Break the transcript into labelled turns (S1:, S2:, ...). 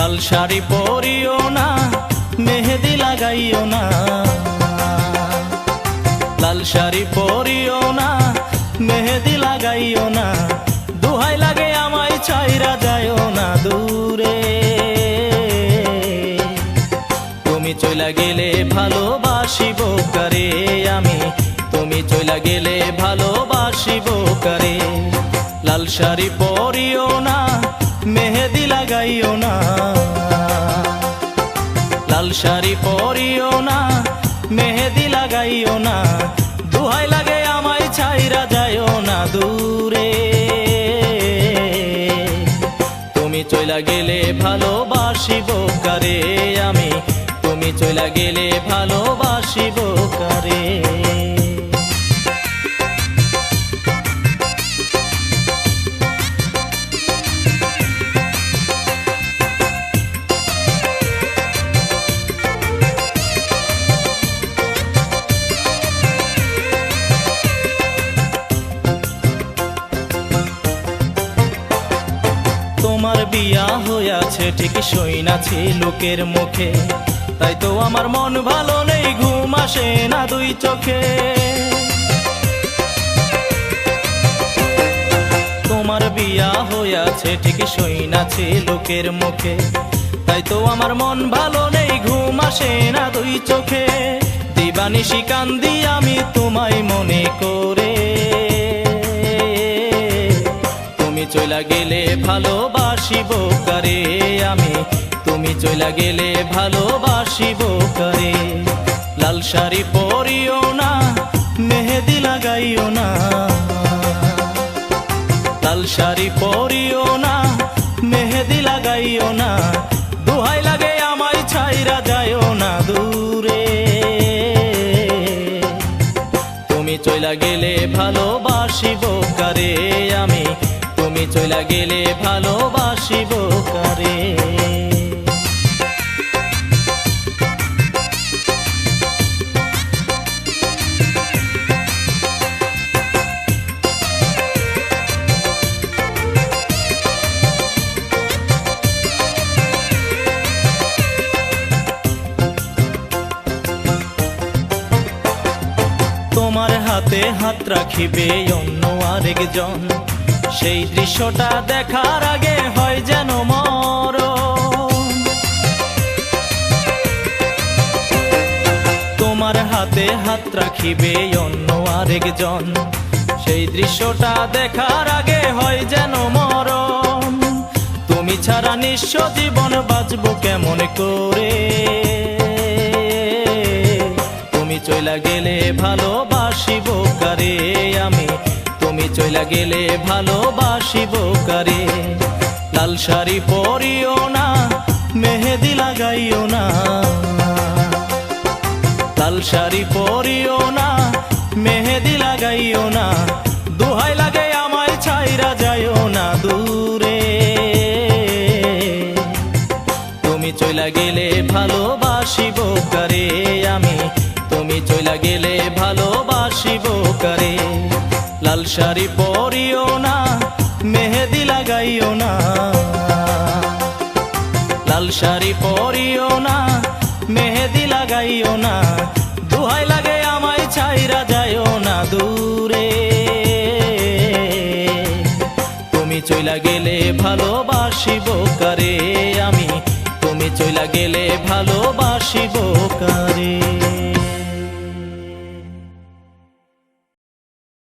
S1: লাল শাড়ি পরিও না, মেহেদি লাগাইও না। লাল শাড়ি পরিও না, মেহেদি লাগাইও না। দুহাই লাগে আমায় ছাইরা যাইও না দূরে। তুমি চইলা গেলে ভালোবাসিব কারে আমি, তুমি চইলা গেলে ভালোবাসিব কারে। লাল শাড়ি পরিও না, মেহেদি লাগাইও না। লাল শাড়ি পরিও না, মেহেদি লাগাইও না। দুহাই লাগে আমায় ছাইরা যাইও না দূরে। তুমি চইলা গেলে ভালোবাসিব কারে আমি, তুমি চইলা গেলে ভালোবাসিব কারে। তোমার বিয়া হইয়াছে ঠিক শুইনাছি লোকের মুখে, তাই তো আমার মন ভালো নেই, ঘুম আসে না দুই চোখে। তোমার বিয়া হইয়াছে ঠিক শুইনাছি লোকের মুখে, তাই তো আমার মন ভালো নেই, ঘুম আসে না দুই চোখে। দিবানিশি কান্দি আমি তোমায় মনে করে, তুমি চইলা গেলে ভালোবাসিব কারে আমি, তুমি চইলা গেলে ভালোবাসিব কারে। লাল শাড়ি পরিও না, মেহেদি লাগাইও না। লাল শাড়ি পরিও না, মেহেদি লাগাইও না। দুহাই লাগে আমায় ছাইরা যাইও না দূরে। তুমি চইলা গেলে ভালোবাসিব কারে আমি, তুমি চইলা গেলে ভালোবাসিব কারে। তোমার হাতে হাত রাখিবে অন্য আরেকজন, সেই দৃশ্যটা দেখার আগে হয় যেন মরণ। তোমার হাতে হাত রাখিবে অন্য আরেকজন, সেই দৃশ্যটা দেখার আগে হয় যেন মরণ। তুমি ছাড়া নিঃস্ব জীবন বাঁচব কেমন করে। তুমি চইলা গেলে ভালোবাসিব কারে আমি, তুমি চইলা গেলে ভালোবাসিব কারে। লাল শাড়ি পরিও না, মেহেদি লাগাইও না। লাল শাড়ি পরিও না, মেহেদি লাগাইও না। দুহাই লাগে আমায় ছাইরা যাইও না দূরে। তুমি চইলা গেলে ভালোবাসিব কারে আমি, তুমি চইলা গেলে ভালোবাসিব কারে। লাল শাড়ি পরিও না, মেহেদি লাগাইও না। লাল শাড়ি পরিও না, মেহেদি লাগাইও না। দুহাই লাগে আমায় ছাইরা যাইও না দূরে। তুমি চইলা গেলে ভালোবাসিব কারে আমি, তুমি চইলা গেলে ভালোবাসিব কারে।